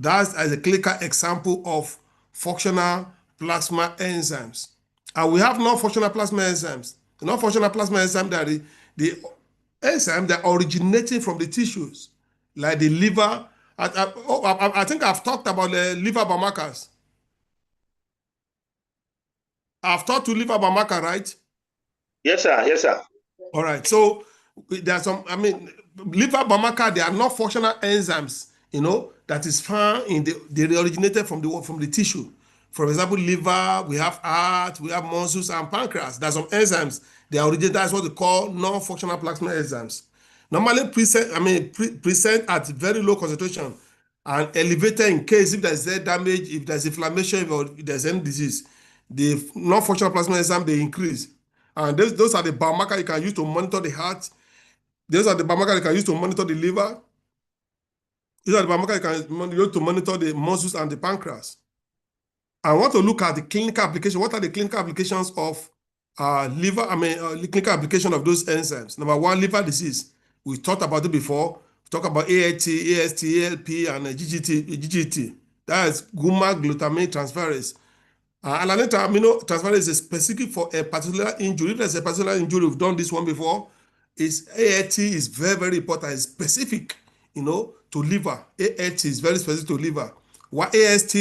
That's as a clinical example of functional plasma enzymes. And we have non-functional plasma enzymes. The non-functional plasma enzymes that the enzymes that originating from the tissues, like the liver. I think I've talked about the liver biomarkers. I've talked to liver biomarker, right? Yes, sir. Yes, sir. All right. So there's some, liver biomarker, they are not functional enzymes, that is found in they originated from the tissue. For example, liver, we have heart, we have muscles and pancreas. There's some enzymes, they originate, that's what they call non-functional plasma enzymes. Normally present at very low concentration and elevated in case if there's damage, if there's inflammation, or if there's any disease. The non-functional plasma enzyme, they increase. And those are the biomarkers you can use to monitor the heart. Those are the biomarkers you can use to monitor the liver. These are the biomarkers you can use to monitor the muscles and the pancreas. I want to look at the clinical application. What are the clinical applications of clinical application of those enzymes? Number one, liver disease. We talked about it before. We talked about AAT, AST, ALP, and GGT. That is gamma glutamate transferase. Alanine amino transferase is specific for a particular injury. If there's a particular injury, we've done this one before. AAT is very, very important. It's specific, to liver. AAT is very specific to liver. What AST,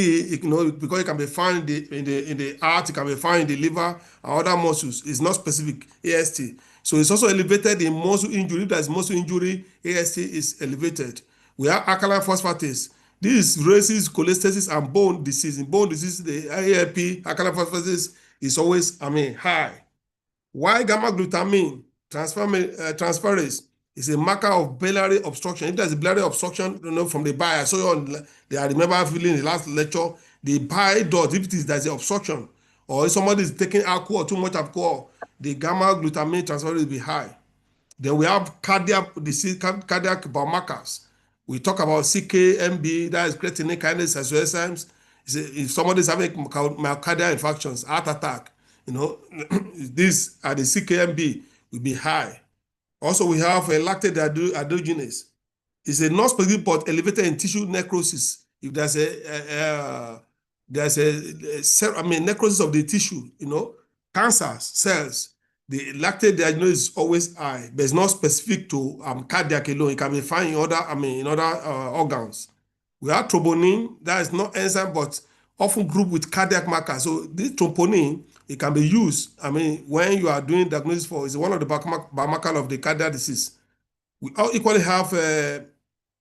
because it can be found in the heart, it can be found in the liver and other muscles. It's not specific, AST. So it's also elevated in muscle injury. If there's muscle injury, AST is elevated. We have alkaline phosphatase. This raises cholestasis and bone disease. In bone disease, the ALP, alkaline phosphatase, is always, high. Why gamma glutamine transferase is a marker of biliary obstruction. If there's a biliary obstruction, from the bile, I remember feeling in the last lecture, the bile duct, if there's an obstruction, or if somebody is taking alcohol, too much alcohol, the gamma glutamine transferase will be high. Then we have cardiac disease, cardiac biomarkers. We talk about CKMB, that is creatine kinase enzymes. If somebody is having myocardial infarctions, heart attack, these are the CKMB will be high. Also, we have a lactate dehydrogenase. It's a non-specific but elevated in tissue necrosis. If there's necrosis of the tissue, cancer cells, the lactate dehydrogenase is always high, but it's not specific to cardiac alone. It can be found in other organs. We have troponin, that is not enzyme, but often grouped with cardiac markers. So this troponin, it can be used, when you are doing diagnosis for, it's one of the biomarkers of the cardiac disease. We all equally have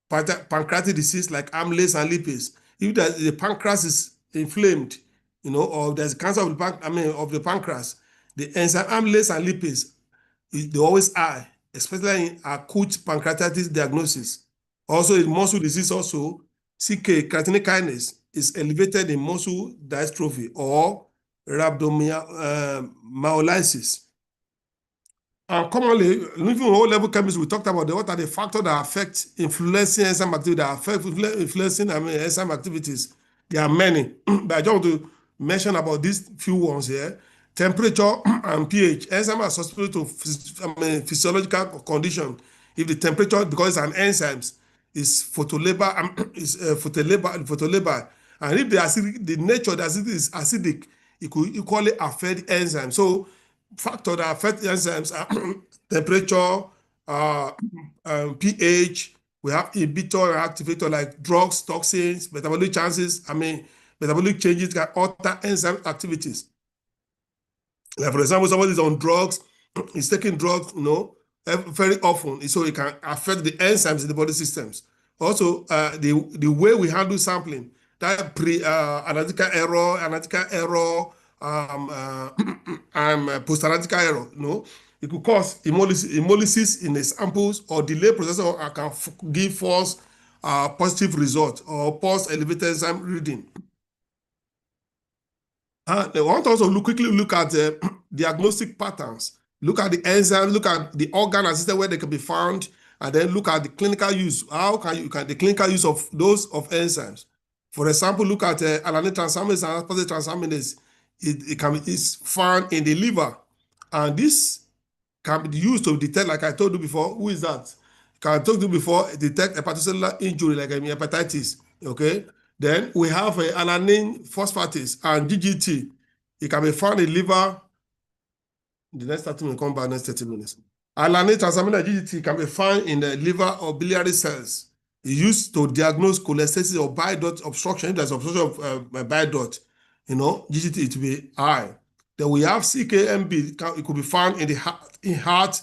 pancreatic disease like amylase and lipase. If the pancreas is inflamed, or there's cancer of the pancreas, the enzyme amylase and lipase, they're always high, especially in acute pancreatitis diagnosis. Also in muscle disease, creatine kinase is elevated in muscle dystrophy or rhabdomyolysis. And commonly, even low-level chemistry, we talked about what are the factors that affect influencing enzyme activity, that affect influencing enzyme activities. There are many, but I just want to mention about these few ones here. Temperature and pH. Enzymes are susceptible to physiological condition. If the temperature, because it's an enzyme, is photolabile, and if the nature of the acid is acidic, it could equally affect the enzyme. So factors that affect enzymes are temperature, pH. We have inhibitor and activator like drugs, toxins, metabolic changes. Metabolic changes can alter enzyme activities. Like for example, somebody is on drugs, is taking drugs, very often, so it can affect the enzymes in the body systems. Also, the way we handle sampling, that analytical error, and post-analytical error, it could cause hemolysis in the samples or delay processing, or can give false positive result or false elevated enzyme reading. I want to also quickly look at diagnostic patterns. Look at the enzyme, look at the organ and system where they can be found, and then look at the clinical use. How can you the clinical use of those of enzymes? For example, look at alanine transaminase and aspartate transaminase. It's found in the liver, and this can be used to detect, like I told you before. Who is that? Can I told you before, detect hepatocellular injury like hepatitis. Okay, Then we have alanine phosphatase and GGT. It can be found in liver. The next 30 minutes, come back next 30 minutes. Alanine transaminase GGT can be found in the liver or biliary cells. It's used to diagnose cholestasis or bile duct obstruction. If there's obstruction of bile duct, GGT it will be high. Then we have CKMB. It could be found in the heart,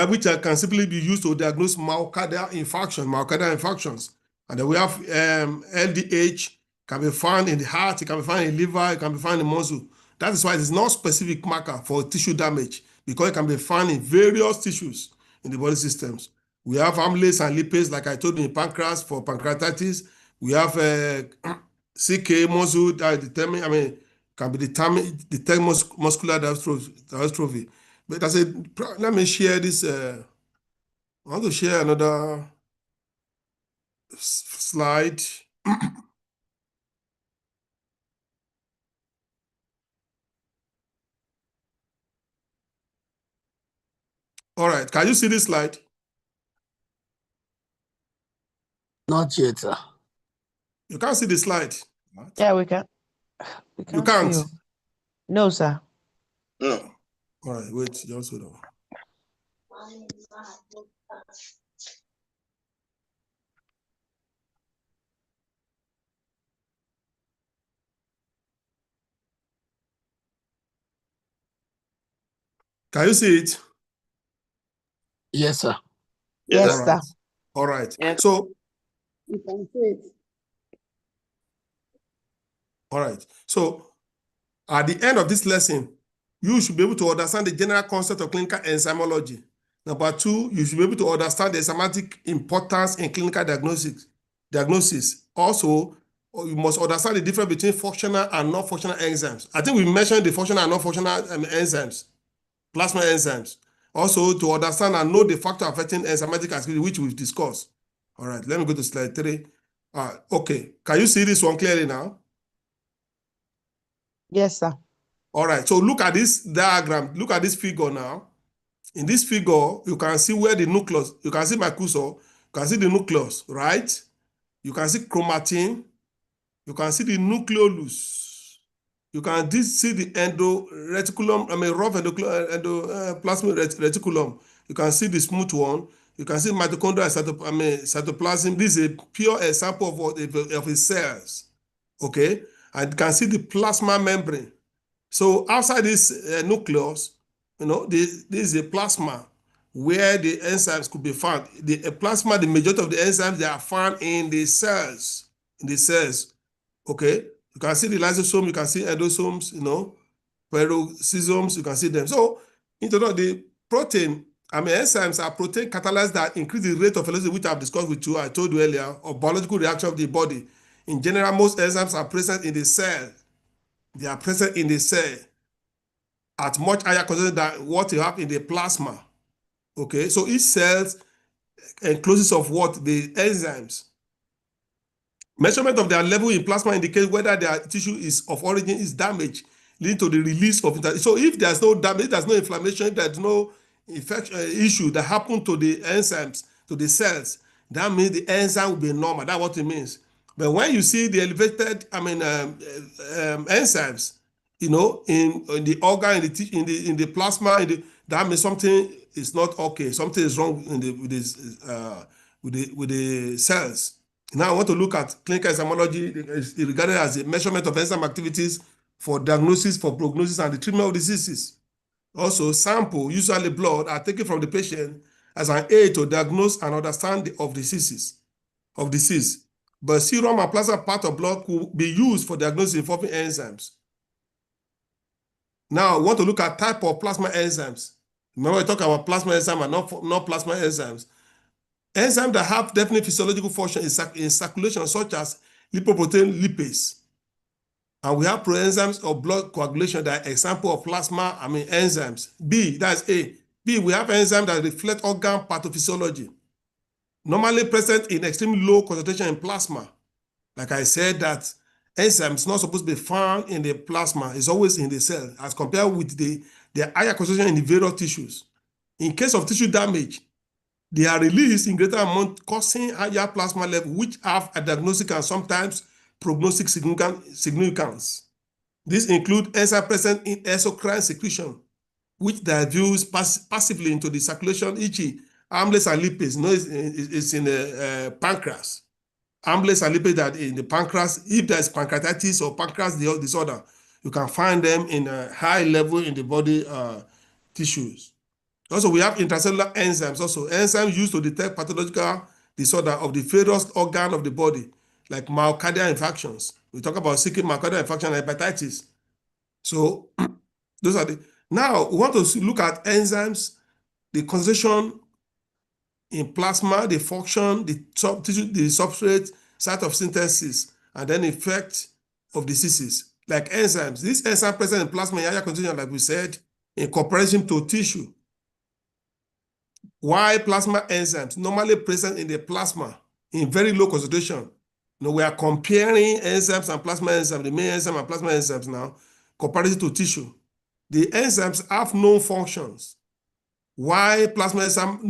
which can simply be used to diagnose myocardial infarctions. And then we have LDH, can be found in the heart, it can be found in liver, it can be found in muscle. That is why it is not specific marker for tissue damage, because it can be found in various tissues in the body systems. We have amylase and lipase, like I told you, in pancreas for pancreatitis. We have CK muscle that can be determine muscular dystrophy. But I said, let me share this. I want to share another slide. All right, can you see this slide? Not yet, sir. You can't see the slide. Yeah, we can. You can't. See you. No, sir. No. All right, wait, just hold on. Can you see it? Yes, sir. Yes, All sir. right. All right. Yes. So, You can see it. all right. So, at the end of this lesson, you should be able to understand the general concept of clinical enzymology. Number two, you should be able to understand the enzymatic importance in clinical diagnosis. Also, you must understand the difference between functional and non-functional enzymes. I think we mentioned the functional and non-functional enzymes, plasma enzymes. Also, to understand and know the factor affecting enzymatic activity, which we've discussed. All right, let me go to slide 3. Okay, can you see this one clearly now? Yes, sir. All right, so look at this diagram. Look at this figure now. In this figure, you can see where the nucleus, you can see my cursor, you can see the nucleus, right? You can see chromatin, you can see the nucleolus, you can see the endoreticulum, rough endoplasmic reticulum. You can see the smooth one. You can see mitochondria cytoplasm. This is a pure example of its cells, okay? And you can see the plasma membrane. So outside this nucleus, this is a plasma where the enzymes could be found. The plasma, the majority of the enzymes, they are found in the cells. Okay? You can see the lysosome, you can see endosomes, peroxisomes, you can see them. So, the protein, enzymes are protein catalysts that increase the rate of velocity, which I've discussed with you, I told you earlier, of biological reaction of the body. In general, most enzymes are present in the cell. They are present in the cell at much higher concentration than what you have in the plasma. Okay, so each cell encloses of what? The enzymes. Measurement of their level in plasma indicates whether their tissue is of origin is damaged, leading to the release of it. So if there's no damage, there's no inflammation, there's no infection issue that happened to the enzymes, to the cells, that means the enzyme will be normal. That's what it means. But when you see the elevated, enzymes, in the organ, in the plasma, that means something is not okay. Something is wrong with the cells. Now I want to look at clinical enzymology regarded as a measurement of enzyme activities for diagnosis, for prognosis, and the treatment of diseases. Also, sample, usually blood, are taken from the patient as an aid to diagnose and understand of disease. But serum and plasma part of blood could be used for diagnosis involving enzymes. Now, I want to look at type of plasma enzymes. Remember, we talk about plasma enzymes and non-plasma enzymes. Enzymes that have definite physiological function in circulation, such as lipoprotein lipase. And we have proenzymes of blood coagulation that are example of plasma enzymes. B, that's A. B, we have enzymes that reflect organ pathophysiology, normally present in extremely low concentration in plasma. Like I said, that enzymes not supposed to be found in the plasma, it's always in the cell, as compared with the higher concentration in the various tissues. In case of tissue damage, They are released in greater amount, causing higher plasma level, which have a diagnostic and sometimes prognostic significance. These include enzymes present in exocrine secretion, which diffuse passively into the circulation, e.g., amylase and lipase. It's in the pancreas. Amylase and lipase that in the pancreas, if there's pancreatitis or pancreas disorder, you can find them in a high level in the body tissues. Also, we have intracellular enzymes, also enzymes used to detect pathological disorder of the various organ of the body, like myocardial infarctions. We talk about sickle myocardial infarction and hepatitis. So those are the. Now we want to look at enzymes, the concentration in plasma, the function, the substrate, site of synthesis, and then effect of diseases. Like enzymes, these enzymes present in plasma in higher concentration, like we said, in comparison to tissue. Why plasma enzymes normally present in the plasma in very low concentration? Now we are comparing enzymes and plasma enzymes, the main enzyme and plasma enzymes now, comparison to tissue. The enzymes have known functions. Why plasma enzymes?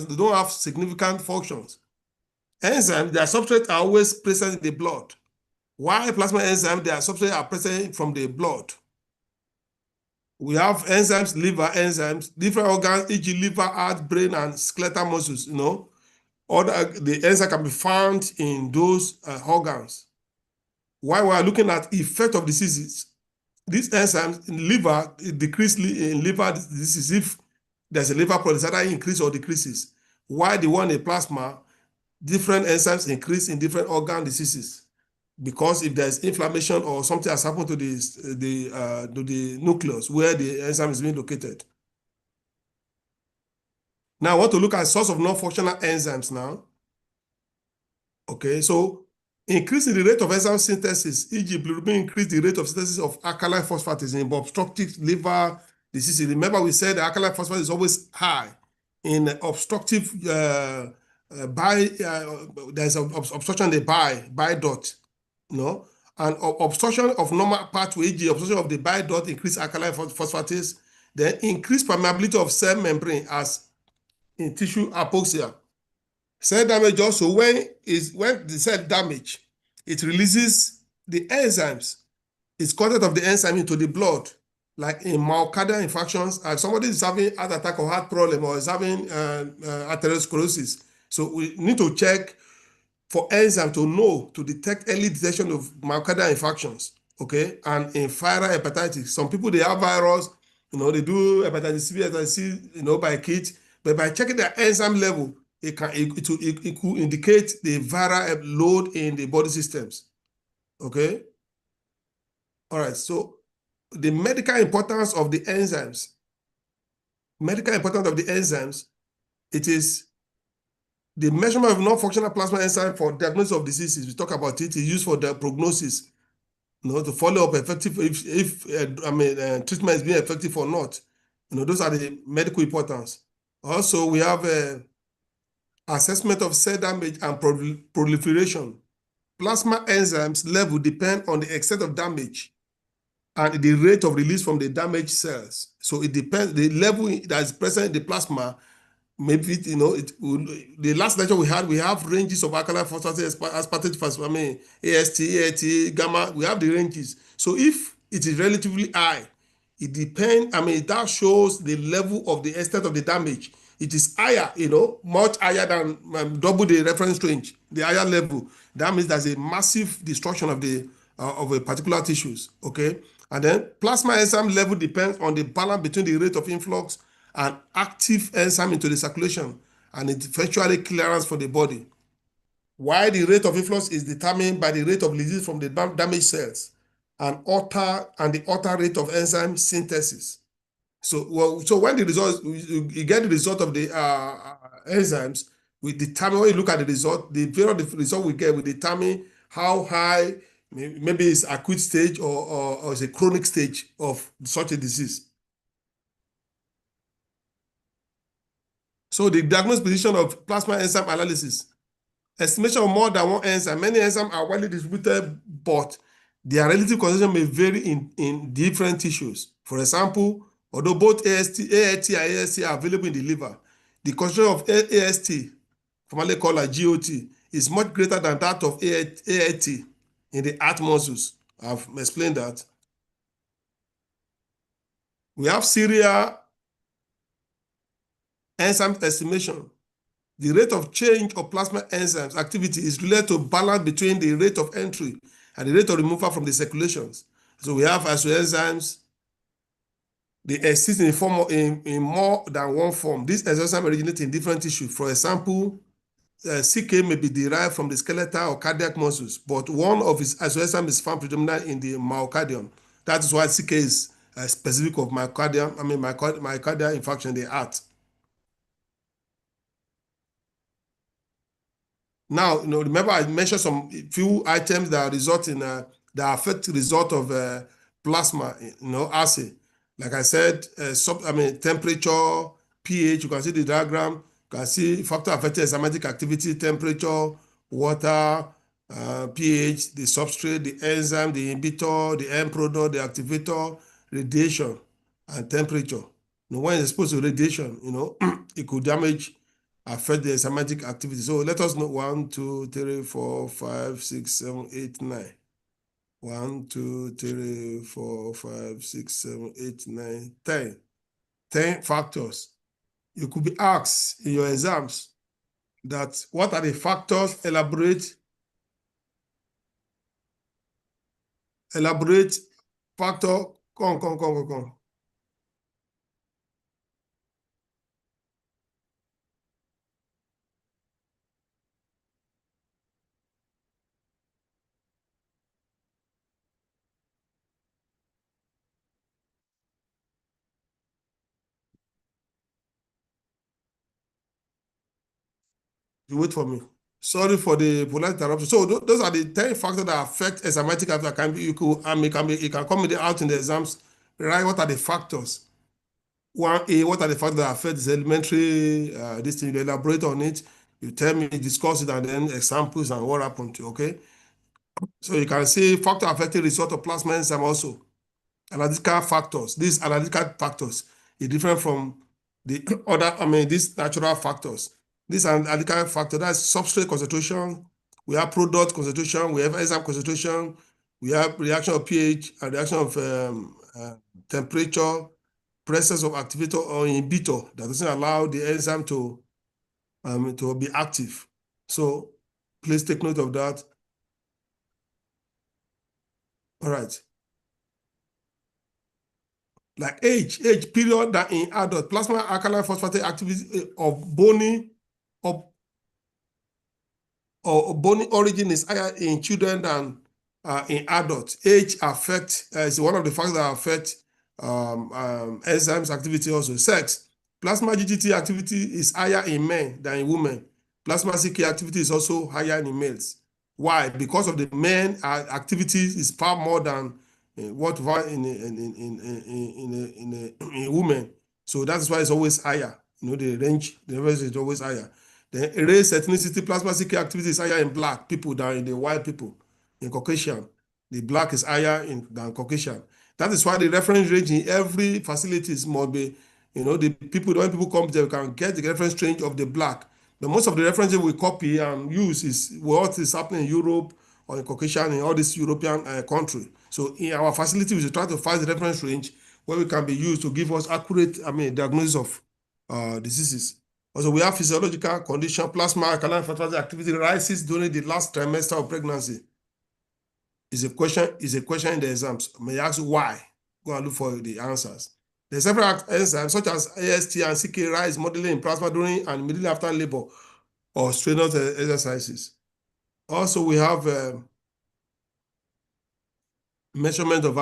They don't have significant functions. Enzymes, their substrates are always present in the blood. Why plasma enzymes? Their substrates are present from the blood. We have enzymes, liver enzymes, different organs, e.g., liver, heart, brain, and skeletal muscles. The enzyme can be found in those organs. While we are looking at effect of diseases, these enzymes in liver decrease in liver diseases if there's a liver problem, either increase or decreases. While the one in plasma, different enzymes increase in different organ diseases. Because if there's inflammation or something has happened to the nucleus where the enzyme is being located. Now I want to look at source of non-functional enzymes now. Okay, so increasing the rate of enzyme synthesis, e.g., bilirubin increase the rate of synthesis of alkaline phosphatase in obstructive liver disease. Remember we said the alkaline phosphate is always high in obstructive there's obstruction in the bile duct. And obstruction of normal pathway, e.g., obstruction of the bile duct, increase alkaline phosphatase, then increase permeability of cell membrane as in tissue hypoxia. Cell damage also, when the cell damage, it releases the enzymes, it's content of the enzyme into the blood, like in myocardial infarctions, and somebody is having heart attack or heart problem or is having atherosclerosis. So we need to check for enzyme to detect early detection of myocardial infarctions, okay? And in viral hepatitis, some people, they have virus, they do hepatitis C, hepatitis C, by kit, but by checking their enzyme level, it could indicate the viral load in the body systems, okay? All right, so the medical importance of the enzymes. It is the measurement of non-functional plasma enzyme for diagnosis of diseases. We talk about it. It's used for the prognosis, to follow up effective if treatment is being effective or not. Those are the medical importance. Also, we have assessment of cell damage and proliferation. Plasma enzymes level depend on the extent of damage and the rate of release from the damaged cells. So it depends, the level that is present in the plasma. Maybe the last lecture we have ranges of alkaline phosphatase, aspartate phosphate, AST, AAT, gamma. We have the ranges. So if it is relatively high, it depends. That shows the level of the extent of the damage. It is higher, much higher than double the reference range, the higher level. That means there's a massive destruction of a particular tissues. Okay, and then plasma enzyme level depends on the balance between the rate of influx and active enzyme into the circulation and its eventually clearance for the body. While the rate of influx is determined by the rate of release from the damaged cells and the alter rate of enzyme synthesis. So when the result, you get the result of the enzymes, we determine, when you look at the result, the period of the result we get, we determine how high, maybe it's acute stage or it's a chronic stage of such a disease. So the diagnostic position of plasma enzyme analysis. Estimation of more than one enzyme. Many enzymes are widely distributed, but their relative concentration may vary in different tissues. For example, although both AAT and AST are available in the liver, the concentration of AST, formerly called like GOT, is much greater than that of AAT in the heart muscles. I've explained that. We have serial enzyme estimation. The rate of change of plasma enzymes activity is related to balance between the rate of entry and the rate of removal from the circulations. So we have isoenzymes. They exist in more than one form. These enzymes originate in different tissues. For example, CK may be derived from the skeletal or cardiac muscles, but one of its isoenzymes is found predominant in the myocardium. That is why CK is specific of myocardial infarction in the heart. Now, remember I mentioned some few items that result in that affect the result of plasma, assay. Like I said, temperature, pH. You can see the diagram. You can see factor affecting enzymatic activity: temperature, water, pH, the substrate, the enzyme, the inhibitor, the end product, the activator, radiation, and temperature. When it's exposed to radiation, it could affect the enzymatic activity. So let us know 1, 2, 3, 4, 5, 6, 7, 8, 9. 1, 2, 3, 4, 5, 6, 7, 8, 9, 10. 10 factors. You could be asked in your exams that what are the factors? Elaborate factor. Come. You wait for me. Sorry for the polite interruption. So those are the 10 factors that affect enzymatic activity. It can come out in the exams. Right? What are the factors? 1A, what are the factors that affect this elementary this thing? You elaborate on it. You tell me, discuss it, and then examples and what happened to you, okay? So you can see factor affecting result of plasma enzyme also. Analytical factors. These analytical factors is different from the other, these natural factors. These analytical factors, that's substrate concentration, we have product concentration, we have enzyme concentration, we have reaction of pH and reaction of temperature, presence of activator or inhibitor that doesn't allow the enzyme to be active. So please take note of that. All right. Like age period that in adult plasma alkaline phosphatase activity of bony or bony origin is higher in children than in adults. Age is one of the factors that affect enzymes activity also. Sex. Plasma GGT activity is higher in men than in women. Plasma CK activity is also higher in males. Why? Because of the men activity is far more than what in women. So that's why it's always higher. The range is always higher. The race, ethnicity, plasma CK activity is higher in black people than in the white people. In Caucasian, the black is higher than Caucasian. That is why the reference range in every facility must be, when people come there, we can get the reference range of the black. But most of the references we copy and use is what is happening in Europe or in Caucasian, in all these European countries. So in our facility, we should try to find the reference range where we can be used to give us accurate, diagnosis of diseases. Also, we have physiological condition, plasma alkaline phosphatase activity rises during the last trimester of pregnancy. Is a question in the exams. May I ask why? Go and look for the answers. There are several enzymes such as AST and CK rise modeling in plasma during and immediately after labor or strenuous exercises. Also, we have measurement of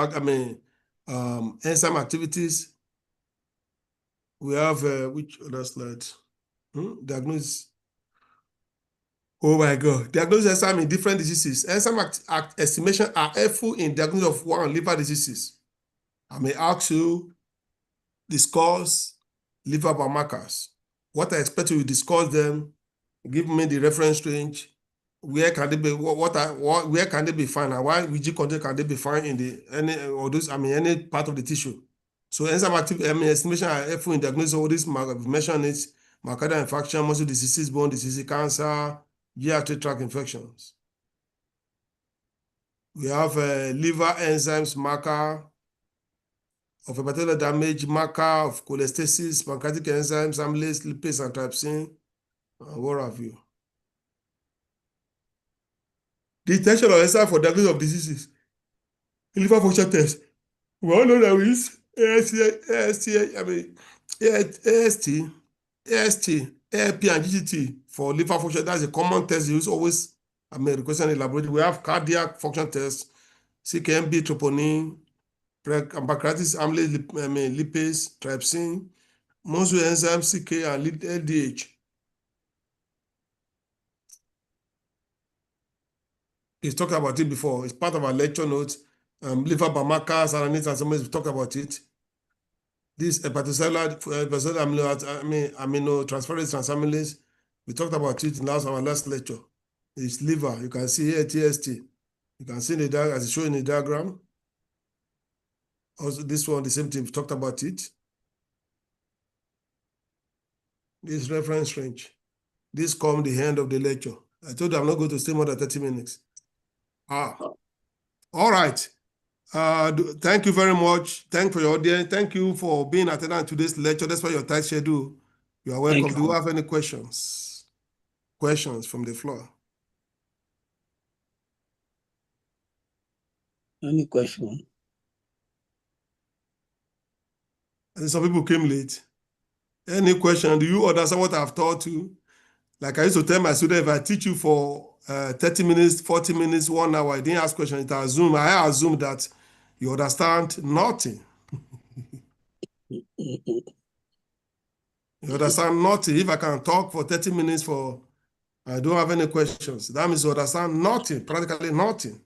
enzyme activities. We have which other slide? Diagnosis. Oh my God. Diagnosis enzyme in different diseases. Enzyme estimation are helpful in diagnosis of one liver diseases. I may ask you, discuss liver biomarkers. What I expect you to discuss them, give me the reference range, where can they be, where can they be found, and why Vg content can they be found in any part of the tissue. So enzyme estimation are helpful in diagnosis of all these mentioned myocardial infarction, muscle diseases, bone diseases, cancer, GI tract infections. We have liver enzymes marker of hepatocellular damage, marker of cholestasis, pancreatic enzymes, amylase, lipase, and trypsin, and what have you. Detection of enzyme for diagnosis of diseases. Liver function test. We all know that we use AST, ALP, and GGT for liver function. That's a common test used always. Requested in the laboratory. We have cardiac function test, CKMB, troponin, pancreatic amylase, lipase, trypsin, muscle enzyme, CK, and LDH. He's talked about it before. It's part of our lecture notes. Liver biomarkers, RNAs, and some we talked about it. This hepatocellular aminotransferase transaminase, we talked about it in our last lecture. It's liver. You can see here TST. You can see the diagram as it's shown in the diagram. Also, this one, the same thing, we talked about it. This reference range. This comes the end of the lecture. I told you I'm not going to stay more than 30 minutes. All right. Thank you very much. Thank you for your audience. Thank you for being attendant to this lecture. That's why your tight schedule. You are welcome. Do you have any questions? Questions from the floor? Any question? And some people came late. Any question? Do you understand what I've taught you? Like I used to tell my students, if I teach you for 30 minutes, 40 minutes, 1 hour, I didn't ask questions. I assume that you understand nothing. You understand nothing. If I can talk for 30 minutes I don't have any questions. That means you understand nothing, practically nothing.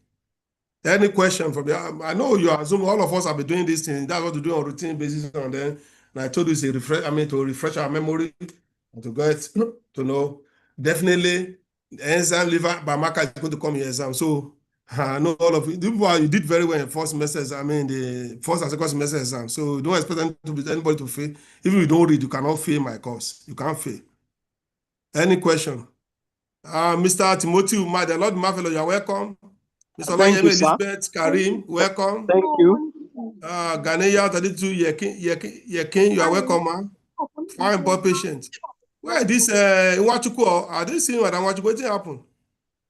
Any question from you? I know you assume all of us have been doing this thing. That's what we do on a routine basis. And then I told you it's to refresh our memory and to get to know. Definitely, the enzyme liver biomarker is going to come in your exam. So I know all of you. You did very well in first semester exam, the first and second semester exam. So don't expect anybody to fail. If you don't read, you cannot fail my course. You can't fail. Any question? Mr. Timothy Umar, the Lord Marvelous, you are welcome. Mr. Olayemi Elizabeth Karim, welcome. Thank you. Ghanaian 32 Yekin, you are welcome, man. Fine boy patient. Where this Nwachukwu? I didn't see Madam Nwachukwu. What happened?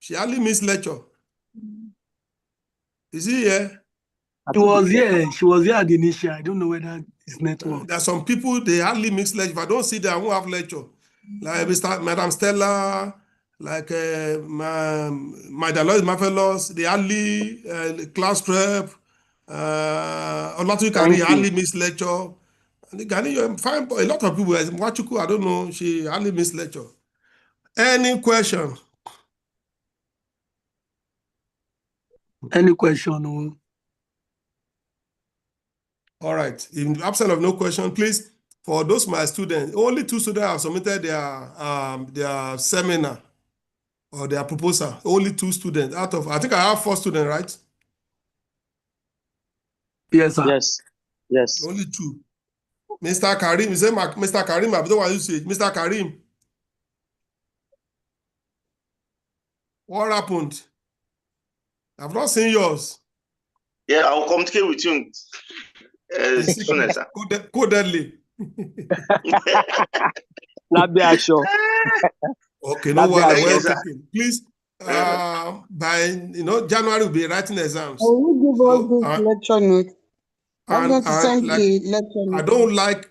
She hardly missed lecture. Is he here? She was here. She was here at the initial. I don't know whether it's network. There are some people, they hardly mix lecture. If I don't see them, I won't have lecture. Like Madam Stella, like my Deloitte Marvelous, they hardly class rep, Olatu Kari hardly miss lecture. And the Ghanaian, fine, a lot of people, Nwachukwu, I don't know, she hardly miss lecture. Any question? Any question? All right. In the absence of no question, please, for those my students, only 2 students have submitted their seminar or their proposal. Only 2 students out of, I think I have 4 students, right? Yes, sir. Yes. Only 2. Mr. Karim, is it Mr. Karim? I don't want you to say it. Mr. Karim. What happened? I've not seen yours. Yeah, I'll communicate with you soon as sir. Codedly. Not be sure. Okay, no worries. Yes, sir. Please, by January we'll be writing exams. Will you give us this lecture note? I'm going to send like, the lecture note. I don't like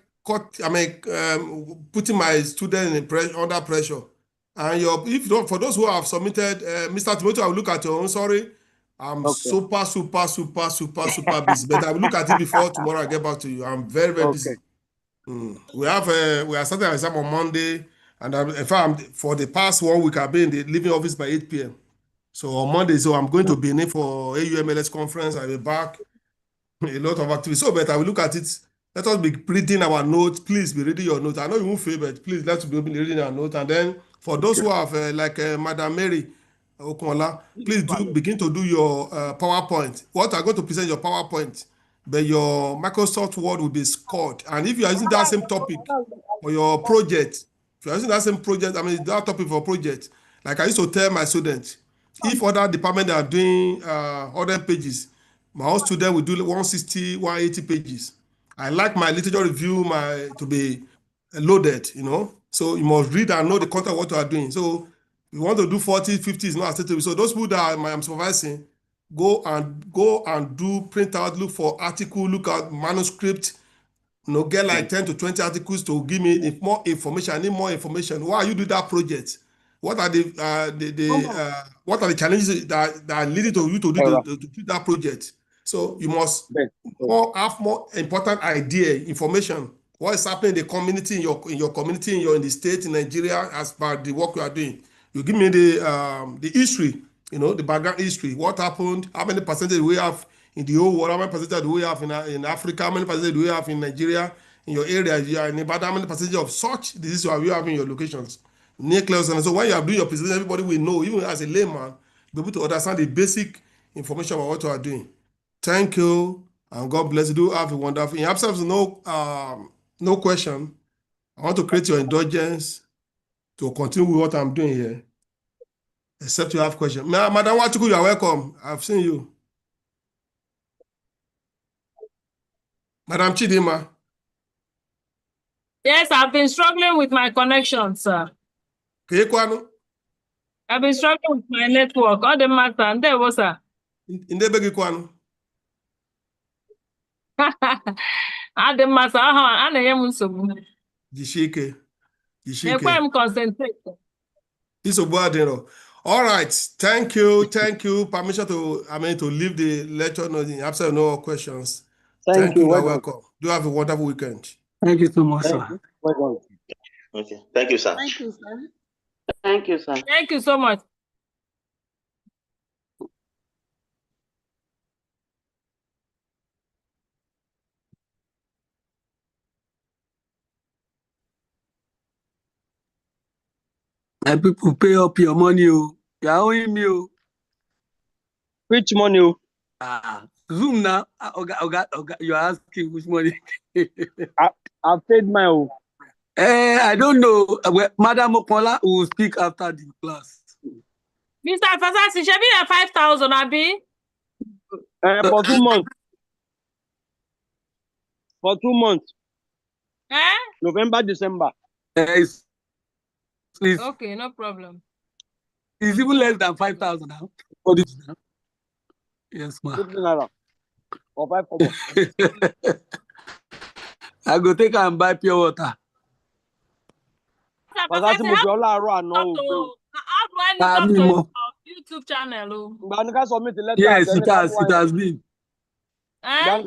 putting my student under pressure. And for those who have submitted, Mr. Timothy, I will look at your own. Sorry, I'm super busy. But I will look at it before tomorrow. I get back to you. I'm very busy. We are starting an exam on Monday, and in fact, for the past 1 week, I've been in the living office by 8 p.m. So on Monday, I'm going to Benin for AUMLS conference. I'll be back. A lot of activities. So, but I will look at it. Let us be reading our notes. Please be reading your notes. I know you won't fail, but please let's be reading our notes. And then for those who have, like Madam Mary Okunla, please begin to do your PowerPoint. What I'm going to present your PowerPoint, but your Microsoft Word will be scored. And if you are using that same topic for your project, If you're using that same project, I mean, that topic for project, like I used to tell my students, if other departments are doing other pages, my own student will do 160, 180 pages. I like my literature review to be loaded, you know. So you must read and know the content of what you are doing. So you want to do 40, 50 is not acceptable. So those people that I'm supervising, go and do print out, look for article, look at manuscript, you know, get like 10 to 20 articles to give me more information. I need more information. Why you do that project? What are what are the challenges that are leading to you to do that project? So you must have more important idea, information. What is happening in the community, in your community, in the state, in Nigeria, as per the work you are doing. You give me the history, you know, the background history. What happened? How many percentage we have in the whole world? How many percentage do we have in Africa? How many percentage do we have in Nigeria? In your area, you are in Ibadan, how many percentage of such diseases you have in your locations? Nucleus. And so when you are doing your presentation, everybody will know, even as a layman, be able to understand the basic information about what you are doing. Thank you, and God bless you. Do have a wonderful. In absence of no question, I want to create your indulgence to continue with what I'm doing here. Except you have questions. Madam Wachuku, you are welcome. I've seen you. Madam Chidima. Yes, I've been struggling with my connection, sir. I've been struggling with my network. All the matter, and there was sir. In the begi kwanu. The matter, I am so good. Jishike. I'm concentrated. All right. Thank you. Permission to leave the lecture note in absence of no questions. Thank you. You're welcome. Do have a wonderful weekend. Thank you so much, sir. Okay. Thank you, sir. Thank you, sir. Thank you, sir. Thank you so much. And people pay up your money. Oh. You're owing me. Oh. Which money? Oh? Zoom now. You're asking which money. I've paid my own. I don't know. Madam Okola will speak after the class. Mr. Fasasi, should be at 5,000, Abi? For 2 months. For 2 months. November, December. Okay, no problem. It's even less than 5,000 now. For this now. Yes, ma'am. Or 5,000. I go take and buy pure water. How do I look up to YouTube channel? Yes, it has been. I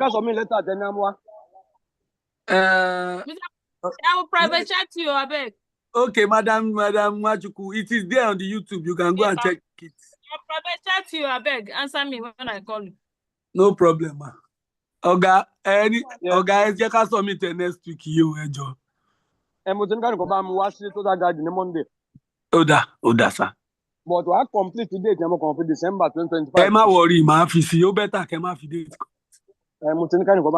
will private chat you, I beg. Okay, Madam Wachuku, it is there on the YouTube. You can go and check it. I'll private chat you, I beg. Answer me when I call you. No problem, ma. Oga, Oga, you can submit next week. You enjoy. Oda, sir. But I complete today, December 2025. Emma worry, ma. If you better, can ma fide. I'm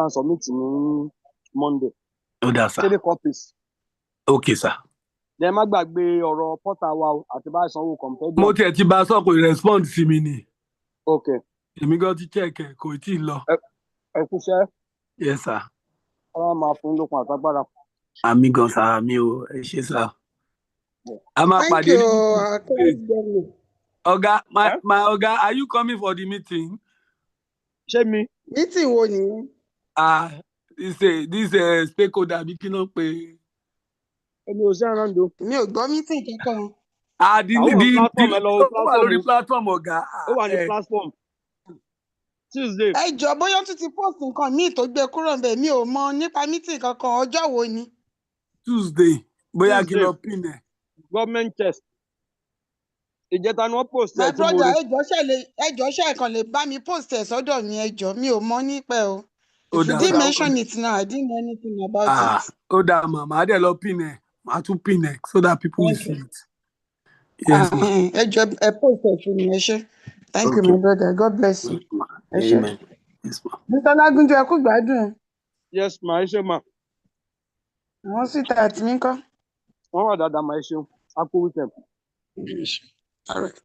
submit Monday. Oda, sir. 3 copies. Okay, sir. Then ma gbagbe ọ̀rọ̀ portal wa àti bá sanwó compare. Mo ti ti bá sọ kò respond sí mi ni. Okay. Èmi gan ti check kò tí lọ. Ẹ kú iṣẹ́. Yes, sir. Ọlọ́run máa fún lókun àtagbára. Àmì gan sa mi o, ẹ ṣé sir. A máa Thank pàdé. you. Oga, my Oga, are you coming for the meeting? Ṣé mi? Meeting wo ni? This stakeholder bí kí ló pé. Èmi ò sí around o. Mi ò gbọ́ meeting kankan. The platform Oga. Ó wà ní platform. Tuesday. Ẹ jọ̀ọ́ bóyá ó tún ti post nǹkan míì tó gbé kúrò ńbẹ̀, mi ò mọ̀ nípa meeting kankan. Ọjọ́ wo ni? Tuesday. Bóyá kí lọ pin ẹ. Government test. Ìjẹta ni wọ́n post My ẹ̀ tí mo brother, rí. ẹjọ́ ṣe kàn lè bá mi post ẹ̀ sọ́dọ̀ mi ẹjọ́. Mi ò mọ̀ nípa ẹ̀ o. If you Oda, didn't mention it now, I didn't know anything about it. Oda, mama, I dey lọ pin ẹ. I tún pin ẹ so that people will see it. Yes, ma'am. Ẹjọ́ ẹ post ẹ̀ fún mi, ẹ ṣé. Thank you, my brother. God bless you. Amen. Yes, ma'am. Mr. Lagunjo, ẹ kú gbádùn. Yes, ma. Ẹ ṣé ma. Àwọn sweetheart mi ńkọ́? wọ́n wà dáadáa máa ṣeun. A kú weekend. All right.